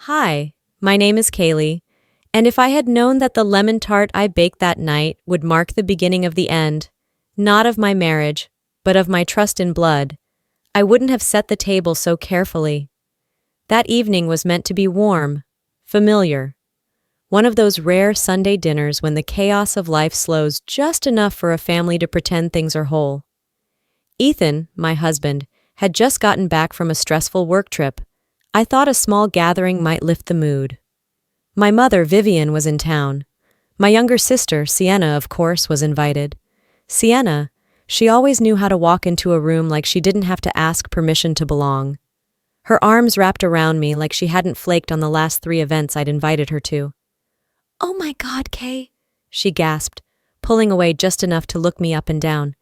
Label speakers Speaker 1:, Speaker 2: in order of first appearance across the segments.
Speaker 1: Hi, my name is Kaylee, and if I had known that the lemon tart I baked that night would mark the beginning of the end, not of my marriage, but of my trust in blood, I wouldn't have set the table so carefully. That evening was meant to be warm, familiar. One of those rare Sunday dinners when the chaos of life slows just enough for a family to pretend things are whole. Ethan, my husband, had just gotten back from a stressful work trip. I thought a small gathering might lift the mood. My mother, Vivian, was in town. My younger sister, Sienna, of course, was invited. Sienna, she always knew how to walk into a room like she didn't have to ask permission to belong. Her arms wrapped around me like she hadn't flaked on the last 3 events I'd invited her to. "Oh my God, Kay," she gasped, pulling away just enough to look me up and down.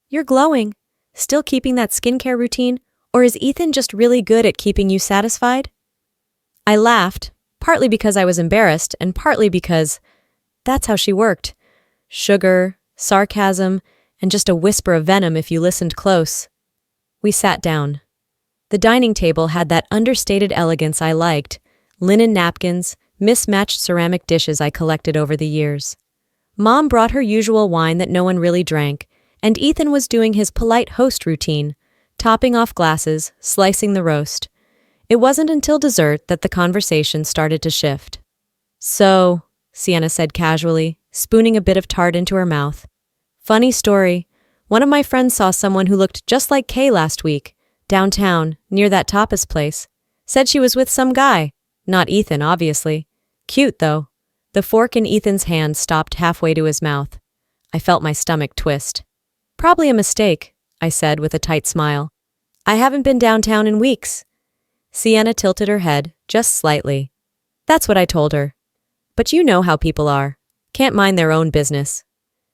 Speaker 1: "You're glowing. Still keeping that skincare routine? Or is Ethan just really good at keeping you satisfied?" I laughed, partly because I was embarrassed and partly because that's how she worked. Sugar, sarcasm, and just a whisper of venom if you listened close. We sat down. The dining table had that understated elegance I liked, linen napkins, mismatched ceramic dishes I collected over the years. Mom brought her usual wine that no one really drank, and Ethan was doing his polite host routine, topping off glasses, slicing the roast. It wasn't until dessert that the conversation started to shift. "So," Sienna said casually, spooning a bit of tart into her mouth. "Funny story. One of my friends saw someone who looked just like Kay last week, downtown, near that tapas place. Said she was with some guy. Not Ethan, obviously. Cute, though." The fork in Ethan's hand stopped halfway to his mouth. I felt my stomach twist. "Probably a mistake," I said with a tight smile. "I haven't been downtown in weeks." Sienna tilted her head, just slightly. "That's what I told her. But you know how people are. Can't mind their own business."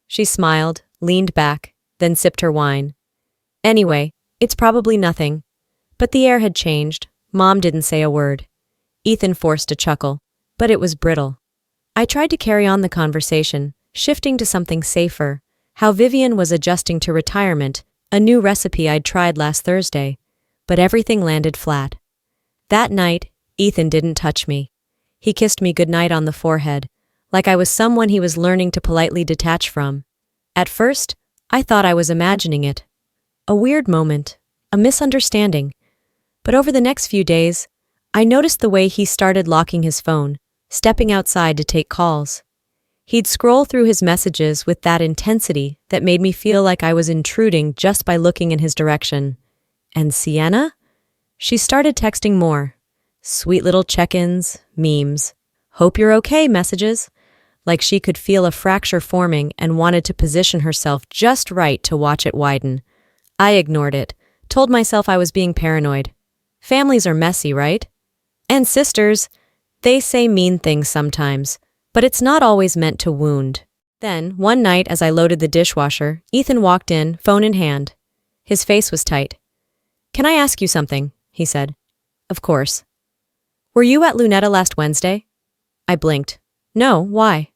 Speaker 1: She smiled, leaned back, then sipped her wine. "Anyway, it's probably nothing." But the air had changed. Mom didn't say a word. Ethan forced a chuckle, but it was brittle. I tried to carry on the conversation, shifting to something safer, how Vivian was adjusting to retirement, a new recipe I'd tried last Thursday, but everything landed flat. That night, Ethan didn't touch me. He kissed me goodnight on the forehead, like I was someone he was learning to politely detach from. At first, I thought I was imagining it. A weird moment, a misunderstanding. But over the next few days, I noticed the way he started locking his phone, stepping outside to take calls. He'd scroll through his messages with that intensity that made me feel like I was intruding just by looking in his direction. And Sienna? She started texting more. Sweet little check-ins, memes, "hope you're okay" messages, like she could feel a fracture forming and wanted to position herself just right to watch it widen. I ignored it, told myself I was being paranoid. Families are messy, right? And sisters, they say mean things sometimes, but it's not always meant to wound. Then, one night as I loaded the dishwasher, Ethan walked in, phone in hand. His face was tight. "Can I ask you something?" he said. "Of course." "Were you at Lunetta last Wednesday?" I blinked. "No, why?"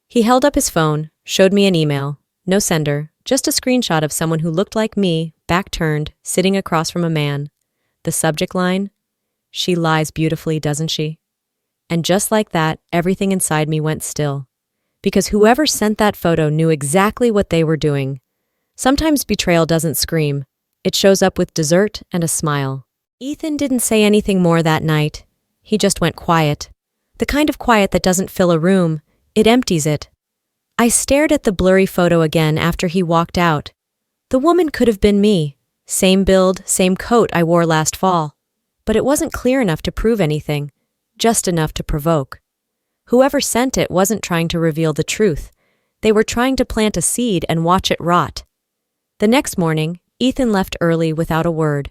Speaker 1: He held up his phone, showed me an email. No sender, just a screenshot of someone who looked like me, back turned, sitting across from a man. The subject line, "She lies beautifully, doesn't she?" And just like that, everything inside me went still. Because whoever sent that photo knew exactly what they were doing. Sometimes betrayal doesn't scream. It shows up with dessert and a smile. Ethan didn't say anything more that night. He just went quiet. The kind of quiet that doesn't fill a room, it empties it. I stared at the blurry photo again after he walked out. The woman could have been me. Same build, same coat I wore last fall. But it wasn't clear enough to prove anything. Just enough to provoke. Whoever sent it wasn't trying to reveal the truth. They were trying to plant a seed and watch it rot. The next morning, Ethan left early without a word.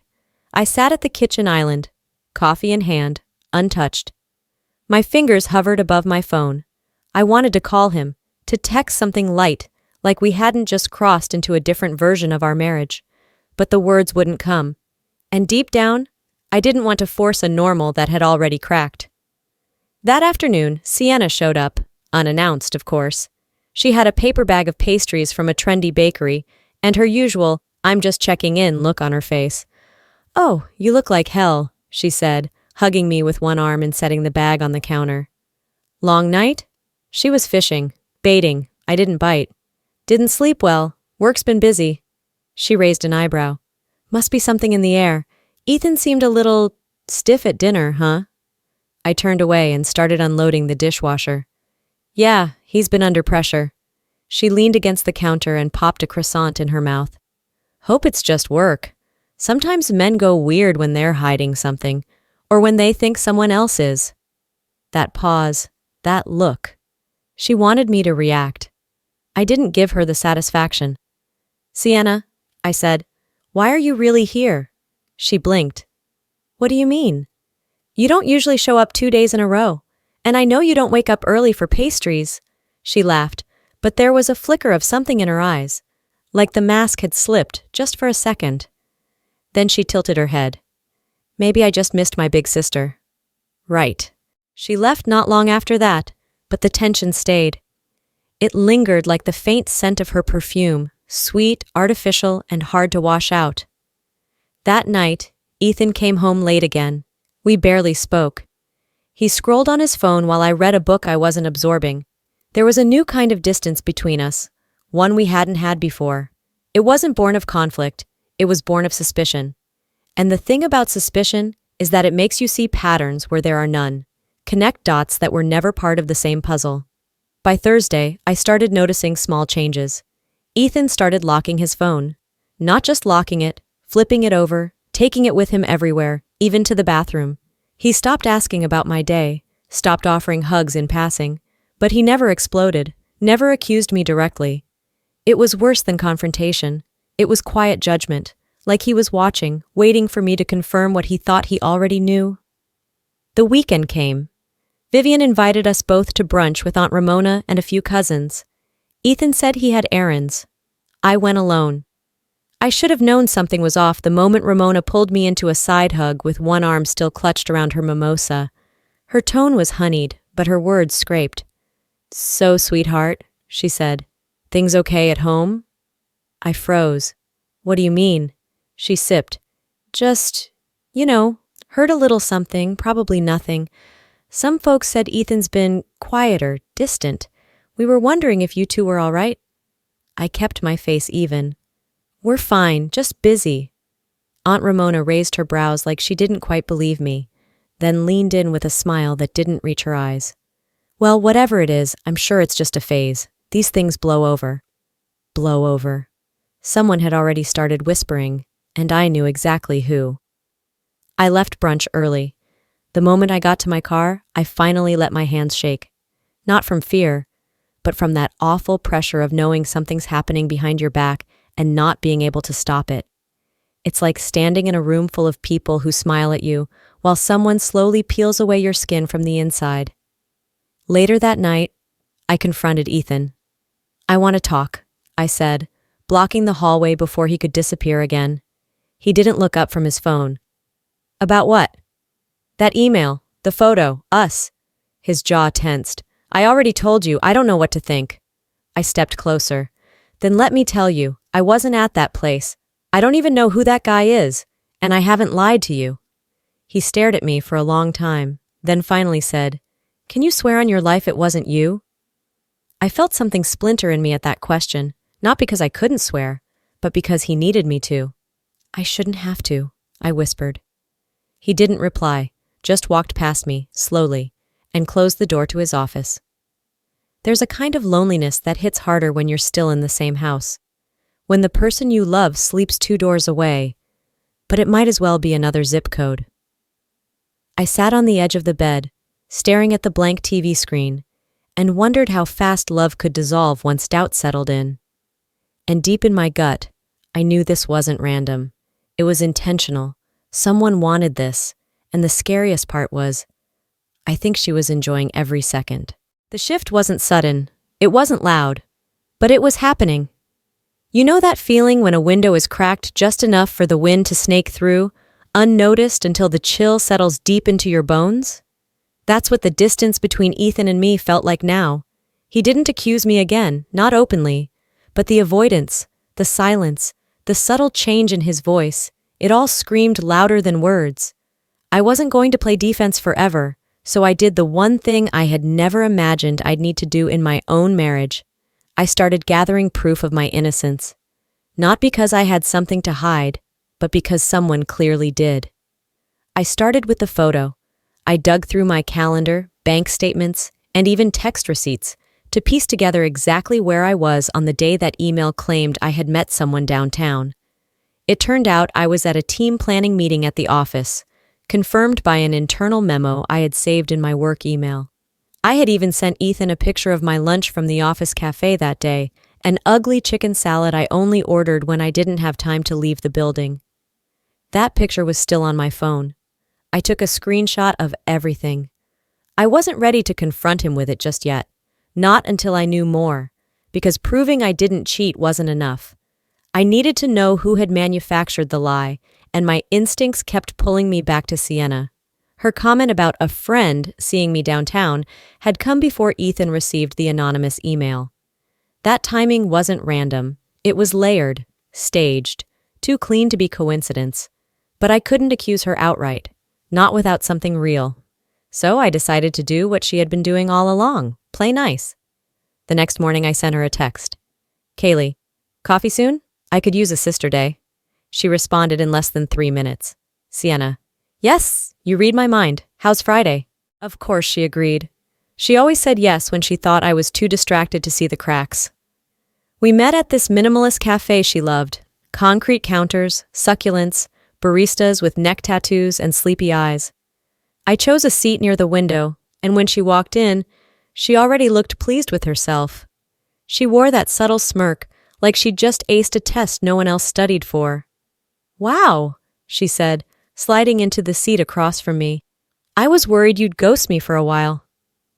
Speaker 1: I sat at the kitchen island, coffee in hand, untouched. My fingers hovered above my phone. I wanted to call him, to text something light, like we hadn't just crossed into a different version of our marriage. But the words wouldn't come. And deep down, I didn't want to force a normal that had already cracked. That afternoon, Sienna showed up, unannounced, of course. She had a paper bag of pastries from a trendy bakery, and her usual, "I'm just checking in" look on her face. "Oh, you look like hell," she said, hugging me with one arm and setting the bag on the counter. Long night? She was fishing, baiting. I didn't bite. Didn't sleep well. Work's been busy. She raised an eyebrow. Must be something in the air. Ethan seemed a little stiff at dinner, huh? I turned away and started unloading the dishwasher. Yeah, he's been under pressure. She leaned against the counter and popped a croissant in her mouth. Hope it's just work. Sometimes men go weird when they're hiding something, or when they think someone else is. That pause, that look. She wanted me to react. I didn't give her the satisfaction. Sienna, I said, why are you really here? She blinked. What do you mean? You don't usually show up 2 days in a row, and I know you don't wake up early for pastries. She laughed, but there was a flicker of something in her eyes, like the mask had slipped just for a second. Then she tilted her head. Maybe I just missed my big sister. Right. She left not long after that, but the tension stayed. It lingered like the faint scent of her perfume, sweet, artificial, and hard to wash out. That night, Ethan came home late again. We barely spoke. He scrolled on his phone while I read a book I wasn't absorbing. There was a new kind of distance between us, one we hadn't had before. It wasn't born of conflict, it was born of suspicion. And the thing about suspicion is that it makes you see patterns where there are none, connect dots that were never part of the same puzzle. By Thursday, I started noticing small changes. Ethan started locking his phone. Not just locking it, flipping it over, taking it with him everywhere, even to the bathroom. He stopped asking about my day, stopped offering hugs in passing, but he never exploded, never accused me directly. It was worse than confrontation. It was quiet judgment, like he was watching, waiting for me to confirm what he thought he already knew. The weekend came. Vivian invited us both to brunch with Aunt Ramona and a few cousins. Ethan said he had errands. I went alone. I should have known something was off the moment Ramona pulled me into a side hug with one arm still clutched around her mimosa. Her tone was honeyed, but her words scraped. So, sweetheart, she said. Things okay at home? I froze. What do you mean? She sipped. Just, heard a little something, probably nothing. Some folks said Ethan's been quieter, distant. We were wondering if you two were all right. I kept my face even. We're fine, just busy. Aunt Ramona raised her brows like she didn't quite believe me, then leaned in with a smile that didn't reach her eyes. Well, whatever it is, I'm sure it's just a phase. These things blow over. Blow over. Someone had already started whispering, and I knew exactly who. I left brunch early. The moment I got to my car, I finally let my hands shake. Not from fear, but from that awful pressure of knowing something's happening behind your back and not being able to stop it. It's like standing in a room full of people who smile at you while someone slowly peels away your skin from the inside. Later that night, I confronted Ethan. I want to talk, I said, blocking the hallway before he could disappear again. He didn't look up from his phone. About what? That email, the photo, us. His jaw tensed. I already told you, I don't know what to think. I stepped closer. Then let me tell you, I wasn't at that place. I don't even know who that guy is, and I haven't lied to you. He stared at me for a long time, then finally said, Can you swear on your life it wasn't you? I felt something splinter in me at that question, not because I couldn't swear, but because he needed me to. I shouldn't have to, I whispered. He didn't reply, just walked past me, slowly, and closed the door to his office. There's a kind of loneliness that hits harder when you're still in the same house. When the person you love sleeps 2 doors away, but it might as well be another zip code. I sat on the edge of the bed, staring at the blank TV screen, and wondered how fast love could dissolve once doubt settled in. And deep in my gut, I knew this wasn't random. It was intentional. Someone wanted this, and the scariest part was, I think she was enjoying every second. The shift wasn't sudden, it wasn't loud, but it was happening. You know that feeling when a window is cracked just enough for the wind to snake through, unnoticed until the chill settles deep into your bones? That's what the distance between Ethan and me felt like now. He didn't accuse me again, not openly, but the avoidance, the silence, the subtle change in his voice, it all screamed louder than words. I wasn't going to play defense forever, so I did the one thing I had never imagined I'd need to do in my own marriage. I started gathering proof of my innocence. Not because I had something to hide, but because someone clearly did. I started with the photo. I dug through my calendar, bank statements, and even text receipts to piece together exactly where I was on the day that email claimed I had met someone downtown. It turned out I was at a team planning meeting at the office, confirmed by an internal memo I had saved in my work email. I had even sent Ethan a picture of my lunch from the office cafe that day, an ugly chicken salad I only ordered when I didn't have time to leave the building. That picture was still on my phone. I took a screenshot of everything. I wasn't ready to confront him with it just yet, not until I knew more, because proving I didn't cheat wasn't enough. I needed to know who had manufactured the lie, and my instincts kept pulling me back to Sienna. Her comment about a friend seeing me downtown had come before Ethan received the anonymous email. That timing wasn't random. It was layered, staged, too clean to be coincidence. But I couldn't accuse her outright, not without something real. So I decided to do what she had been doing all along, play nice. The next morning I sent her a text. "Kaylee, coffee soon? I could use a sister day." She responded in less than 3 minutes. "Sienna, yes, you read my mind. How's Friday?" Of course she agreed. She always said yes when she thought I was too distracted to see the cracks. We met at this minimalist cafe she loved. Concrete counters, succulents, baristas with neck tattoos and sleepy eyes. I chose a seat near the window, and when she walked in, she already looked pleased with herself. She wore that subtle smirk, like she'd just aced a test no one else studied for. "Wow," she said, sliding into the seat across from me. "I was worried you'd ghost me for a while."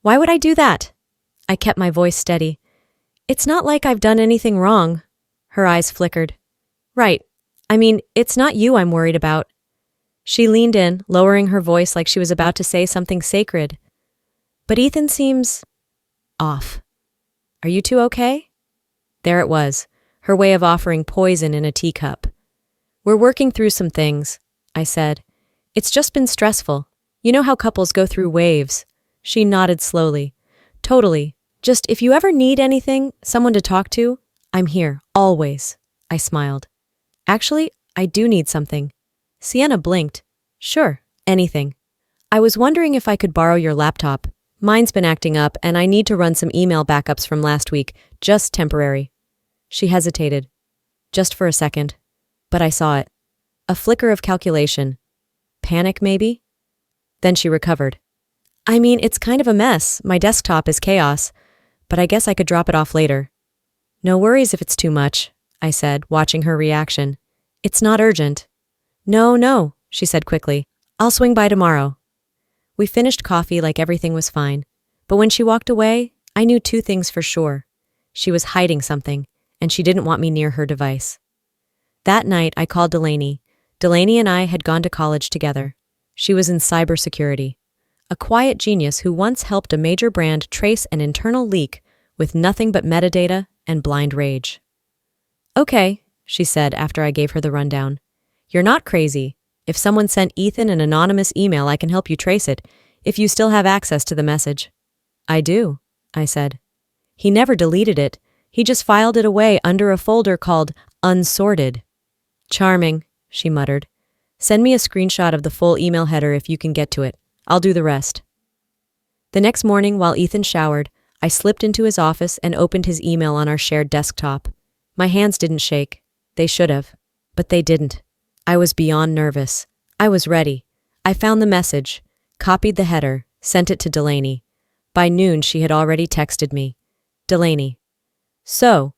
Speaker 1: "Why would I do that?" I kept my voice steady. "It's not like I've done anything wrong." Her eyes flickered. "Right. I mean, it's not you I'm worried about." She leaned in, lowering her voice like she was about to say something sacred. "But Ethan seems off. Are you two okay?" There it was, her way of offering poison in a teacup. "We're working through some things," I said. "It's just been stressful. You know how couples go through waves." She nodded slowly. "Totally. Just if you ever need anything, someone to talk to, I'm here, always." I smiled. "Actually, I do need something." Sienna blinked. "Sure, anything." "I was wondering if I could borrow your laptop. Mine's been acting up, and I need to run some email backups from last week, just temporary." She hesitated. Just for a second. But I saw it. A flicker of calculation. Panic, maybe? Then she recovered. "I mean, it's kind of a mess. My desktop is chaos. But I guess I could drop it off later." "No worries if it's too much," I said, watching her reaction. "It's not urgent." No, she said quickly. "I'll swing by tomorrow." We finished coffee like everything was fine. But when she walked away, I knew 2 things for sure. She was hiding something, and she didn't want me near her device. That night, I called Delaney. Delaney and I had gone to college together. She was in cybersecurity. A quiet genius who once helped a major brand trace an internal leak with nothing but metadata and blind rage. "Okay," she said after I gave her the rundown. "You're not crazy. If someone sent Ethan an anonymous email, I can help you trace it, if you still have access to the message." "I do," I said. "He never deleted it. He just filed it away under a folder called Unsorted." "Charming," she muttered. "Send me a screenshot of the full email header if you can get to it. I'll do the rest." The next morning, while Ethan showered, I slipped into his office and opened his email on our shared desktop. My hands didn't shake. They should have. But they didn't. I was beyond nervous. I was ready. I found the message, copied the header, sent it to Delaney. By noon, she had already texted me. "Delaney." So,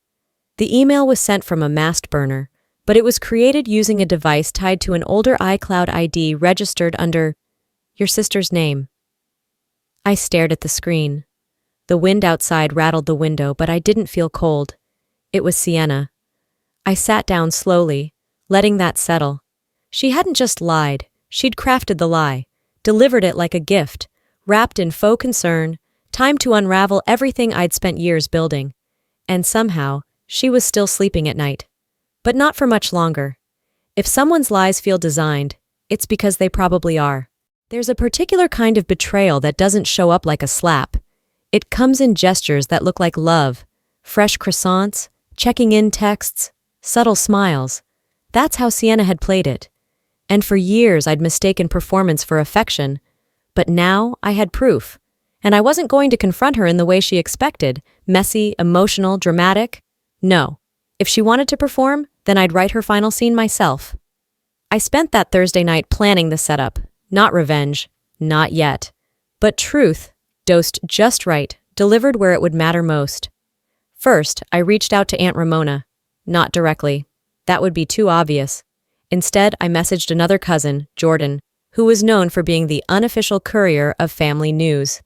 Speaker 1: the email was sent from a masked burner, but it was created using a device tied to an older iCloud ID registered under your sister's name. I stared at the screen. The wind outside rattled the window, but I didn't feel cold. It was Sienna. I sat down slowly, letting that settle. She hadn't just lied. She'd crafted the lie, delivered it like a gift, wrapped in faux concern, time to unravel everything I'd spent years building. And somehow, she was still sleeping at night. But not for much longer. If someone's lies feel designed, it's because they probably are. There's a particular kind of betrayal that doesn't show up like a slap. It comes in gestures that look like love, fresh croissants, checking in texts, subtle smiles. That's how Sienna had played it. And for years I'd mistaken performance for affection. But now I had proof. And I wasn't going to confront her in the way she expected, messy, emotional, dramatic. No. If she wanted to perform, then I'd write her final scene myself. I spent that Thursday night planning the setup. Not revenge. Not yet. But truth, dosed just right, delivered where it would matter most. First, I reached out to Aunt Ramona. Not directly. That would be too obvious. Instead, I messaged another cousin, Jordan, who was known for being the unofficial courier of family news.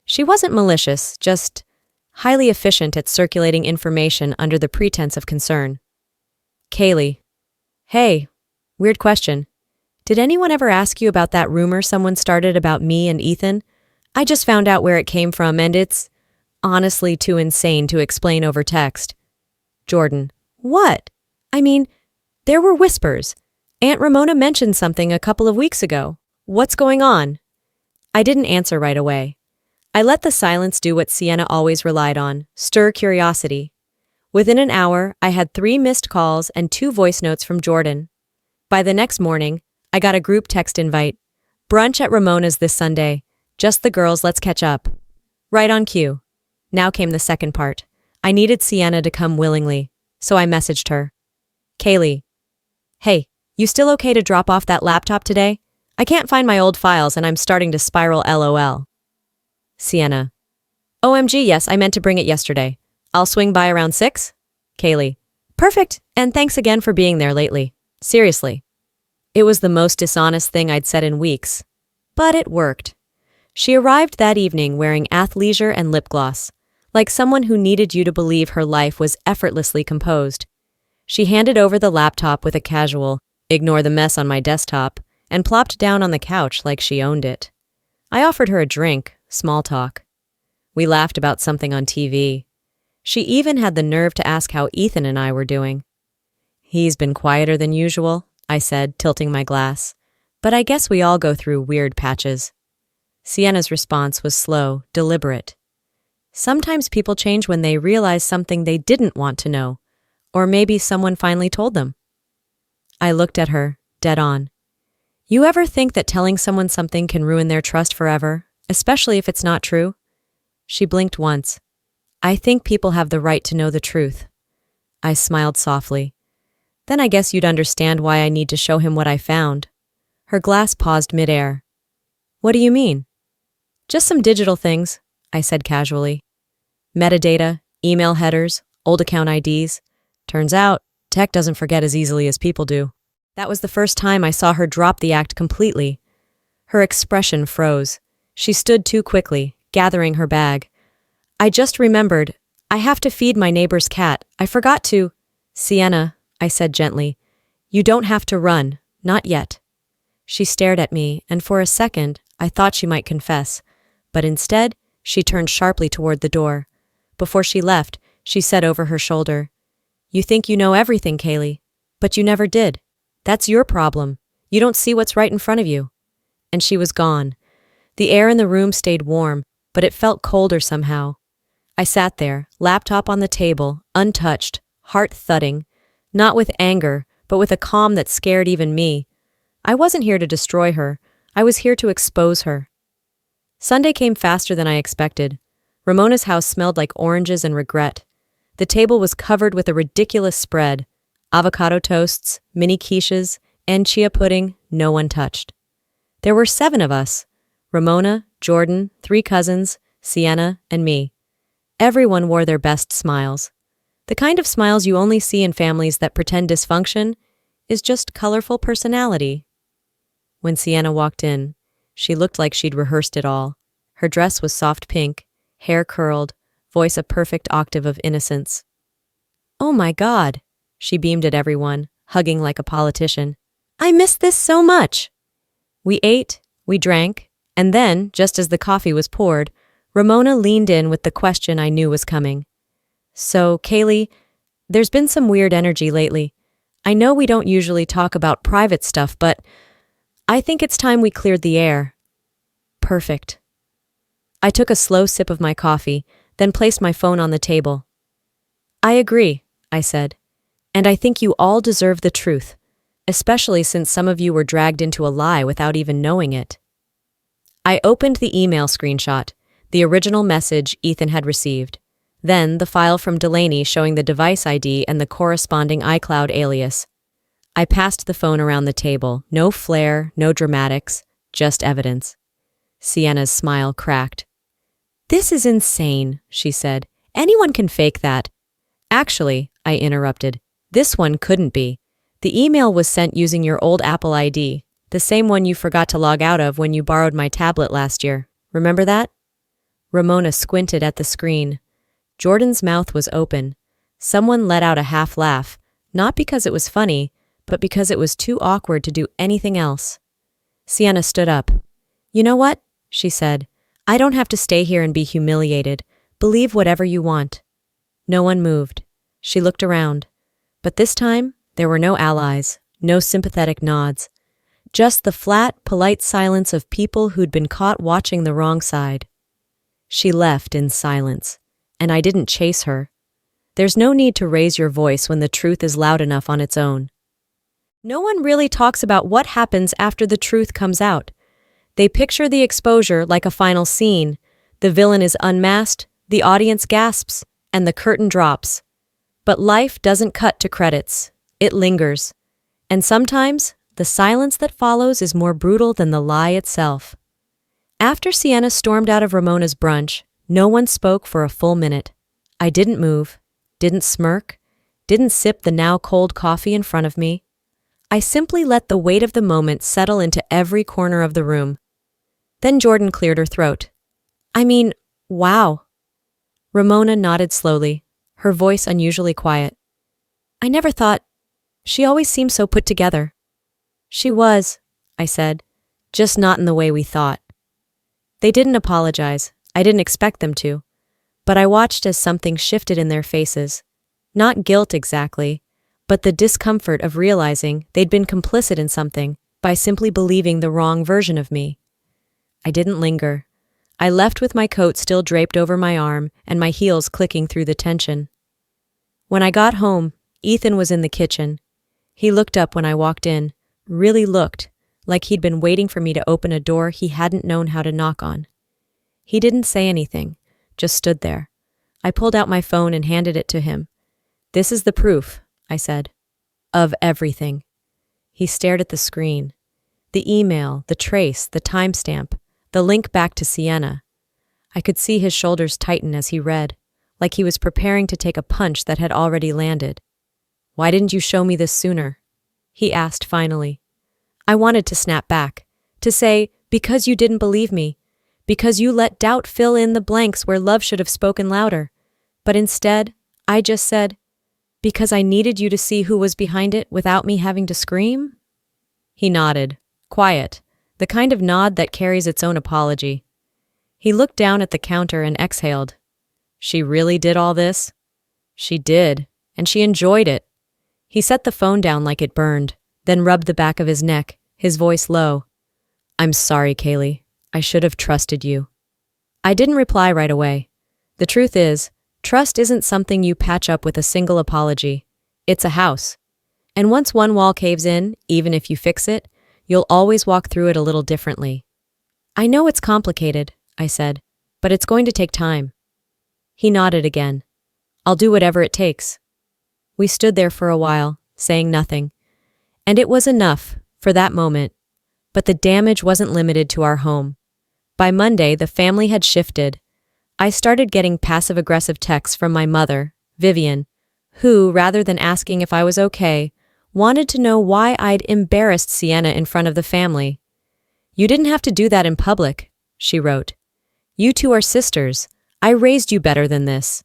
Speaker 1: She wasn't malicious, just highly efficient at circulating information under the pretense of concern. Kaylee. Hey, weird question. Did anyone ever ask you about that rumor someone started about me and Ethan? I just found out where it came from and it's honestly too insane to explain over text. Jordan. What? I mean, there were whispers. Aunt Ramona mentioned something a couple of weeks ago. What's going on? I didn't answer right away. I let the silence do what Sienna always relied on, stir curiosity. Within an hour, I had 3 missed calls and 2 voice notes from Jordan. By the next morning, I got a group text invite. Brunch at Ramona's this Sunday. Just the girls, let's catch up. Right on cue. Now came the second part. I needed Sienna to come willingly, so I messaged her. Kaylee. Hey, you still okay to drop off that laptop today? I can't find my old files and I'm starting to spiral LOL. Sienna. OMG, yes, I meant to bring it yesterday. I'll swing by around 6? Kaylee. Perfect, and thanks again for being there lately. Seriously. It was the most dishonest thing I'd said in weeks. But it worked. She arrived that evening wearing athleisure and lip gloss, like someone who needed you to believe her life was effortlessly composed. She handed over the laptop with a casual, ignore the mess on my desktop, and plopped down on the couch like she owned it. I offered her a drink, small talk. We laughed about something on TV. She even had the nerve to ask how Ethan and I were doing. He's been quieter than usual, I said, tilting my glass. But I guess we all go through weird patches. Sienna's response was slow, deliberate. Sometimes people change when they realize something they didn't want to know, or maybe someone finally told them. I looked at her, dead on. You ever think that telling someone something can ruin their trust forever, especially if it's not true? She blinked once. I think people have the right to know the truth. I smiled softly. Then I guess you'd understand why I need to show him what I found. Her glass paused midair. What do you mean? Just some digital things, I said casually. Metadata, email headers, old account IDs. Turns out, tech doesn't forget as easily as people do. That was the first time I saw her drop the act completely. Her expression froze. She stood too quickly, gathering her bag. I just remembered, I have to feed my neighbor's cat. I forgot to. Sienna, I said gently, you don't have to run, not yet. She stared at me, and for a second, I thought she might confess. But instead, she turned sharply toward the door. Before she left, she said over her shoulder, You think you know everything, Kaylee, but you never did. That's your problem. You don't see what's right in front of you. And she was gone. The air in the room stayed warm, but it felt colder somehow. I sat there, laptop on the table, untouched, heart thudding, not with anger, but with a calm that scared even me. I wasn't here to destroy her. I was here to expose her. Sunday came faster than I expected. Ramona's house smelled like oranges and regret. The table was covered with a ridiculous spread. Avocado toasts, mini quiches, and chia pudding, no one touched. There were 7 of us. Ramona, Jordan, 3 cousins, Sienna, and me. Everyone wore their best smiles. The kind of smiles you only see in families that pretend dysfunction is just colorful personality. When Sienna walked in, she looked like she'd rehearsed it all. Her dress was soft pink, hair curled, voice a perfect octave of innocence. Oh my God, she beamed at everyone, hugging like a politician. I miss this so much. We ate, we drank, and then, just as the coffee was poured, Ramona leaned in with the question I knew was coming. So, Kaylee, there's been some weird energy lately. I know we don't usually talk about private stuff, but I think it's time we cleared the air. Perfect. I took a slow sip of my coffee, then placed my phone on the table. I agree, I said. And I think you all deserve the truth, especially since some of you were dragged into a lie without even knowing it. I opened the email screenshot, the original message Ethan had received, then the file from Delaney showing the device ID and the corresponding iCloud alias. I passed the phone around the table, no flair, no dramatics, just evidence. Sienna's smile cracked. This is insane, she said. Anyone can fake that. Actually, I interrupted, this one couldn't be. The email was sent using your old Apple ID, the same one you forgot to log out of when you borrowed my tablet last year. Remember that? Ramona squinted at the screen. Jordan's mouth was open. Someone let out a half laugh, not because it was funny, but because it was too awkward to do anything else. Sienna stood up. You know what? She said. I don't have to stay here and be humiliated. Believe whatever you want. No one moved. She looked around. But this time, there were no allies, no sympathetic nods. Just the flat, polite silence of people who'd been caught watching the wrong side. She left in silence, and I didn't chase her. There's no need to raise your voice when the truth is loud enough on its own. No one really talks about what happens after the truth comes out. They picture the exposure like a final scene. The villain is unmasked, the audience gasps, and the curtain drops. But life doesn't cut to credits. It lingers. And sometimes, the silence that follows is more brutal than the lie itself. After Sienna stormed out of Ramona's brunch, no one spoke for a full minute. I didn't move, didn't smirk, didn't sip the now cold coffee in front of me. I simply let the weight of the moment settle into every corner of the room. Then Jordan cleared her throat. Wow. Ramona nodded slowly, her voice unusually quiet. I never thought. She always seemed so put together. She was, I said, just not in the way we thought. They didn't apologize. I didn't expect them to. But I watched as something shifted in their faces. Not guilt exactly, but the discomfort of realizing they'd been complicit in something by simply believing the wrong version of me. I didn't linger. I left with my coat still draped over my arm and my heels clicking through the tension. When I got home, Ethan was in the kitchen. He looked up when I walked in, really looked, like he'd been waiting for me to open a door he hadn't known how to knock on. He didn't say anything, just stood there. I pulled out my phone and handed it to him. This is the proof, I said. Of everything. He stared at the screen. The email, the trace, the timestamp, the link back to Sienna. I could see his shoulders tighten as he read, like he was preparing to take a punch that had already landed. Why didn't you show me this sooner? He asked finally. I wanted to snap back, to say, because you didn't believe me, because you let doubt fill in the blanks where love should have spoken louder. But instead, I just said, because I needed you to see who was behind it without me having to scream? He nodded, quiet, the kind of nod that carries its own apology. He looked down at the counter and exhaled. She really did all this? She did, and she enjoyed it. He set the phone down like it burned, then rubbed the back of his neck, his voice low. I'm sorry, Kaylee. I should have trusted you. I didn't reply right away. The truth is, trust isn't something you patch up with a single apology. It's a house. And once one wall caves in, even if you fix it, you'll always walk through it a little differently. I know it's complicated, I said, but it's going to take time. He nodded again. I'll do whatever it takes. We stood there for a while, saying nothing. And it was enough, for that moment. But the damage wasn't limited to our home. By Monday, the family had shifted. I started getting passive-aggressive texts from my mother, Vivian, who, rather than asking if I was okay, wanted to know why I'd embarrassed Sienna in front of the family. You didn't have to do that in public, she wrote. You two are sisters. I raised you better than this.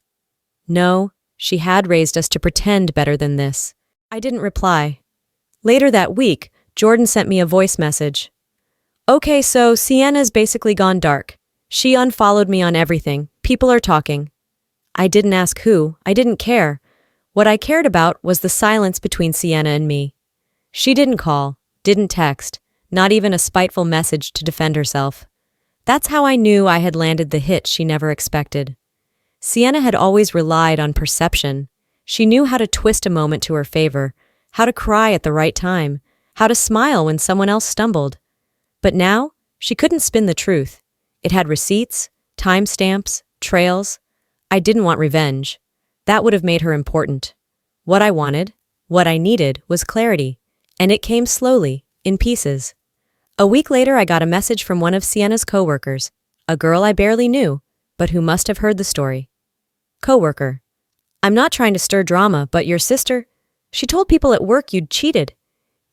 Speaker 1: No, she had raised us to pretend better than this. I didn't reply. Later that week, Jordan sent me a voice message. Okay, so Sienna's basically gone dark. She unfollowed me on everything. People are talking. I didn't ask who. I didn't care. What I cared about was the silence between Sienna and me. She didn't call, didn't text, not even a spiteful message to defend herself. That's how I knew I had landed the hit she never expected. Sienna had always relied on perception. She knew how to twist a moment to her favor, how to cry at the right time, how to smile when someone else stumbled. But now, she couldn't spin the truth. It had receipts, timestamps, trails. I didn't want revenge. That would have made her important. What I wanted, what I needed, was clarity, and it came slowly, in pieces. A week later, I got a message from one of Sienna's coworkers, a girl I barely knew, but who must have heard the story. Coworker: I'm not trying to stir drama, but your sister, she told people at work you'd cheated.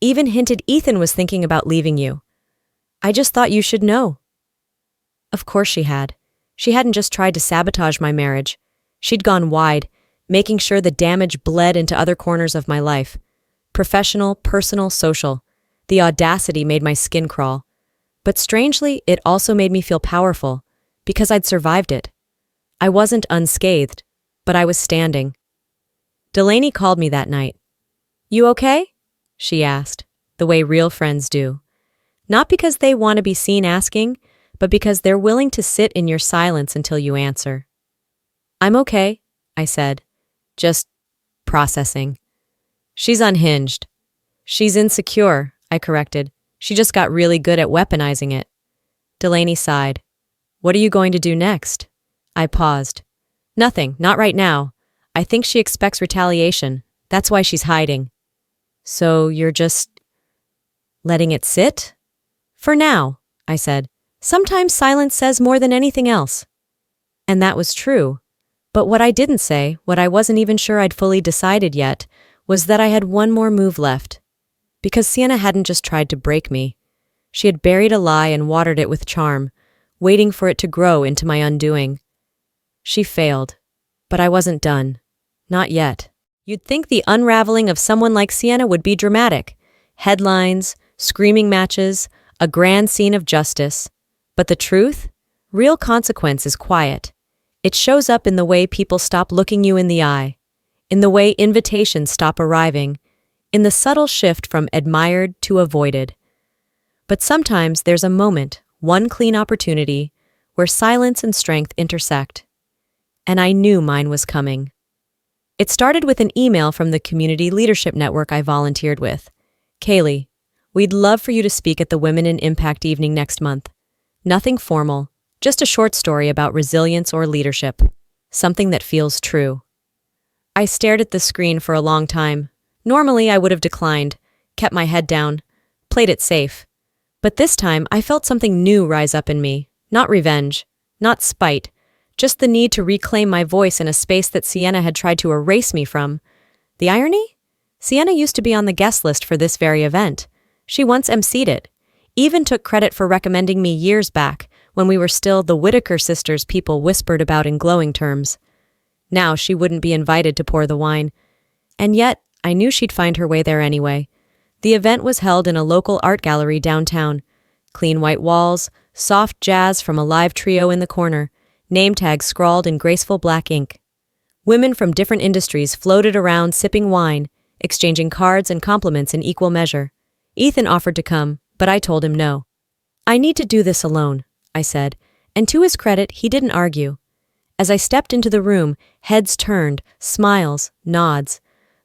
Speaker 1: Even hinted Ethan was thinking about leaving you. I just thought you should know. Of course she had. She hadn't just tried to sabotage my marriage. She'd gone wide, making sure the damage bled into other corners of my life. Professional, personal, social. The audacity made my skin crawl. But strangely, it also made me feel powerful, because I'd survived it. I wasn't unscathed, but I was standing. Delaney called me that night. You okay? She asked, the way real friends do. Not because they want to be seen asking, but because they're willing to sit in your silence until you answer. I'm okay, I said. Just processing. She's unhinged. She's insecure, I corrected. She just got really good at weaponizing it. Delaney sighed. What are you going to do next? I paused. Nothing, not right now. I think she expects retaliation. That's why she's hiding. So you're just letting it sit? For now, I said. Sometimes silence says more than anything else. And that was true. But what I didn't say, what I wasn't even sure I'd fully decided yet, was that I had one more move left. Because Sienna hadn't just tried to break me. She had buried a lie and watered it with charm, waiting for it to grow into my undoing. She failed. But I wasn't done. Not yet. You'd think the unraveling of someone like Sienna would be dramatic. Headlines, screaming matches, a grand scene of justice. But the truth? Real consequence is quiet. It shows up in the way people stop looking you in the eye, in the way invitations stop arriving, in the subtle shift from admired to avoided. But sometimes there's a moment, one clean opportunity, where silence and strength intersect. And I knew mine was coming. It started with an email from the community leadership network I volunteered with. Kaylee, we'd love for you to speak at the Women in Impact evening next month. Nothing formal, just a short story about resilience or leadership. Something that feels true. I stared at the screen for a long time. Normally I would have declined, kept my head down, played it safe. But this time I felt something new rise up in me. Not revenge, not spite, just the need to reclaim my voice in a space that Sienna had tried to erase me from. The irony? Sienna used to be on the guest list for this very event. She once emceed it, even took credit for recommending me years back, when we were still the Whitaker sisters people whispered about in glowing terms. Now she wouldn't be invited to pour the wine. And yet, I knew she'd find her way there anyway. The event was held in a local art gallery downtown. Clean white walls, soft jazz from a live trio in the corner, name tags scrawled in graceful black ink. Women from different industries floated around sipping wine, exchanging cards and compliments in equal measure. Ethan offered to come, but I told him no. I need to do this alone, I said, and to his credit, he didn't argue. As I stepped into the room, heads turned, smiles, nods.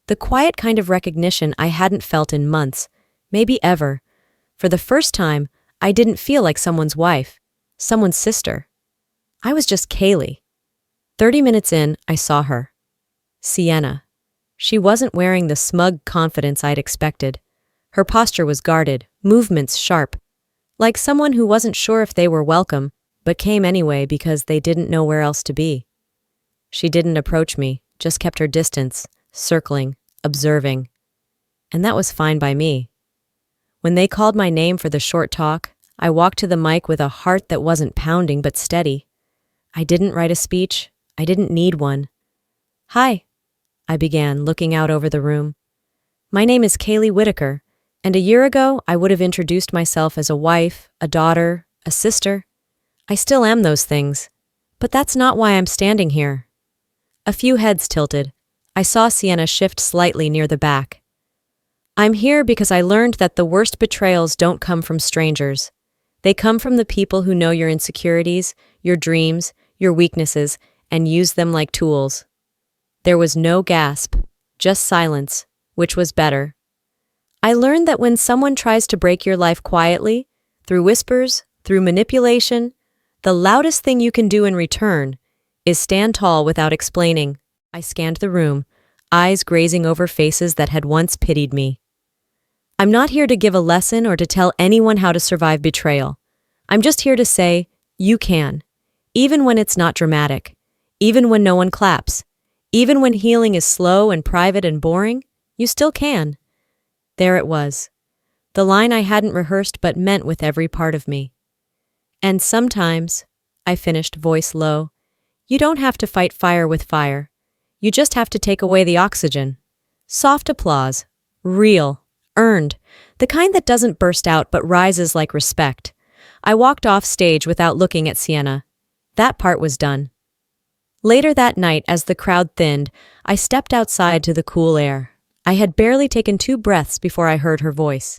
Speaker 1: The quiet kind of recognition I hadn't felt in months, maybe ever. For the first time, I didn't feel like someone's wife, someone's sister. I was just Kaylee. 30 minutes in, I saw her. Sienna. She wasn't wearing the smug confidence I'd expected. Her posture was guarded, movements sharp. Like someone who wasn't sure if they were welcome, but came anyway because they didn't know where else to be. She didn't approach me, just kept her distance, circling, observing. And that was fine by me. When they called my name for the short talk, I walked to the mic with a heart that wasn't pounding but steady. I didn't write a speech. I didn't need one. Hi, I began, looking out over the room. My name is Kaylee Whitaker, and a year ago I would have introduced myself as a wife, a daughter, a sister. I still am those things, but that's not why I'm standing here. A few heads tilted. I saw Sienna shift slightly near the back. I'm here because I learned that the worst betrayals don't come from strangers. They come from the people who know your insecurities, your dreams, your weaknesses, and use them like tools. There was no gasp, just silence, which was better. I learned that when someone tries to break your life quietly, through whispers, through manipulation, the loudest thing you can do in return is stand tall without explaining. I scanned the room, eyes grazing over faces that had once pitied me. I'm not here to give a lesson or to tell anyone how to survive betrayal. I'm just here to say, you can. Even when it's not dramatic. Even when no one claps. Even when healing is slow and private and boring, you still can. There it was. The line I hadn't rehearsed but meant with every part of me. And sometimes, I finished, voice low, you don't have to fight fire with fire. You just have to take away the oxygen. Soft applause. Real. Earned. The kind that doesn't burst out but rises like respect. I walked off stage without looking at Sienna. That part was done. Later that night, as the crowd thinned, I stepped outside to the cool air. I had barely taken 2 breaths before I heard her voice.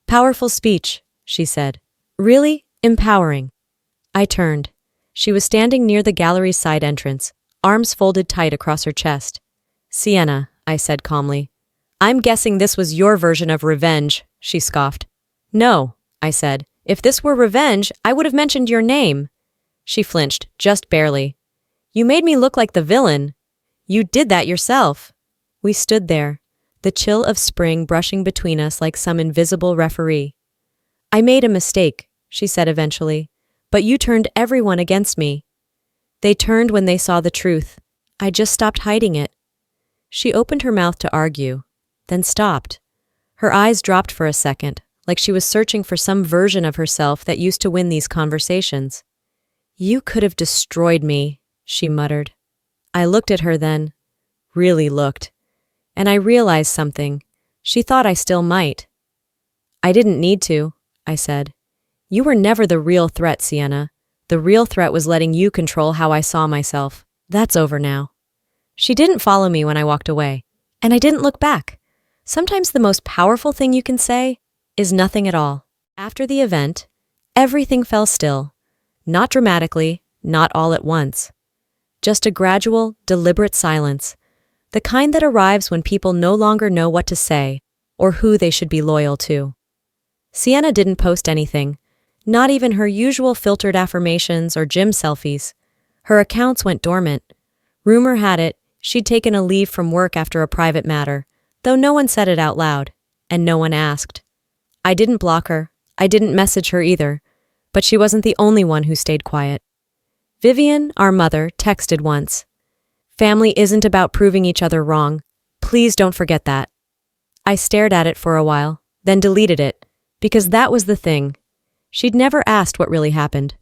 Speaker 1: Powerful speech, she said. Really empowering. I turned. She was standing near the gallery's side entrance, arms folded tight across her chest. Sienna, I said calmly. I'm guessing this was your version of revenge, she scoffed. No, I said. If this were revenge, I would have mentioned your name. She flinched, just barely. You made me look like the villain. You did that yourself. We stood there, the chill of spring brushing between us like some invisible referee. I made a mistake, she said eventually, but you turned everyone against me. They turned when they saw the truth. I just stopped hiding it. She opened her mouth to argue, then stopped. Her eyes dropped for a second, like she was searching for some version of herself that used to win these conversations. You could have destroyed me, she muttered. I looked at her then, really looked, and I realized something. She thought I still might. I didn't need to, I said. You were never the real threat, Sienna. The real threat was letting you control how I saw myself. That's over now. She didn't follow me when I walked away, and I didn't look back. Sometimes the most powerful thing you can say is nothing at all. After the event, everything fell still. Not dramatically, not all at once. Just a gradual, deliberate silence, the kind that arrives when people no longer know what to say or who they should be loyal to. Sienna didn't post anything, not even her usual filtered affirmations or gym selfies. Her accounts went dormant. Rumor had it she'd taken a leave from work after a private matter, though no one said it out loud, and no one asked. I didn't block her. I didn't message her either, but she wasn't the only one who stayed quiet. Vivian, our mother, texted once. Family isn't about proving each other wrong. Please don't forget that. I stared at it for a while, then deleted it, because that was the thing. She'd never asked what really happened.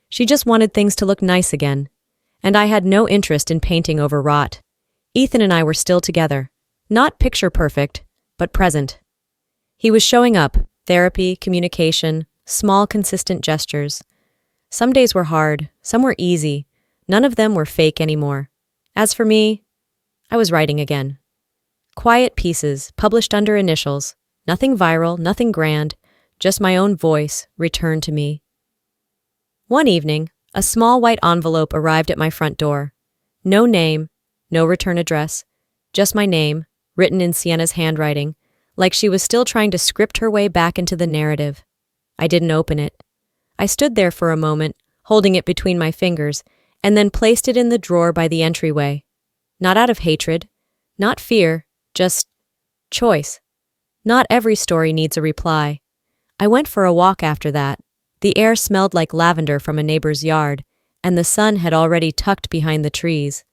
Speaker 1: She just wanted things to look nice again. And I had no interest in painting over rot. Ethan and I were still together. Not picture perfect, but present. He was showing up, therapy, communication, small consistent gestures. Some days were hard, some were easy. None of them were fake anymore. As for me, I was writing again. Quiet pieces, published under initials. Nothing viral, nothing grand, just my own voice returned to me. One evening, a small white envelope arrived at my front door. No name, no return address, just my name, written in Sienna's handwriting, like she was still trying to script her way back into the narrative. I didn't open it. I stood there for a moment, holding it between my fingers, and then placed it in the drawer by the entryway. Not out of hatred, not fear, just choice. Not every story needs a reply. I went for a walk after that. The air smelled like lavender from a neighbor's yard, and the sun had already tucked behind the trees.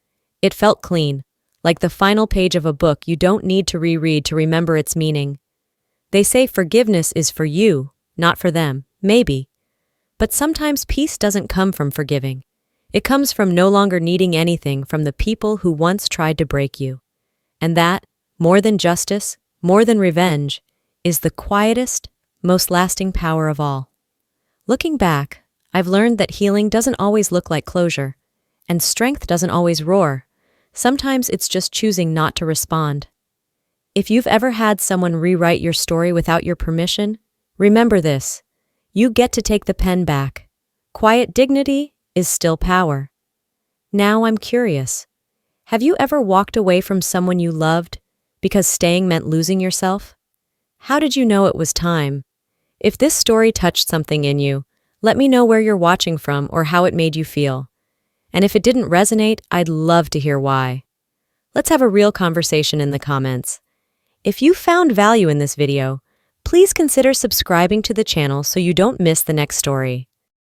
Speaker 1: It felt clean, like the final page of a book you don't need to reread to remember its meaning. They say forgiveness is for you, not for them, maybe. But sometimes peace doesn't come from forgiving. It comes from no longer needing anything from the people who once tried to break you. And that, more than justice, more than revenge, is the quietest, most lasting power of all. Looking back, I've learned that healing doesn't always look like closure, and strength doesn't always roar. Sometimes it's just choosing not to respond. If you've ever had someone rewrite your story without your permission, remember this. You get to take the pen back. Quiet dignity is still power. Now I'm curious. Have you ever walked away from someone you loved because staying meant losing yourself? How did you know it was time? If this story touched something in you, let me know where you're watching from or how it made you feel. And if it didn't resonate, I'd love to hear why. Let's have a real conversation in the comments. If you found value in this video, please consider subscribing to the channel so you don't miss the next story.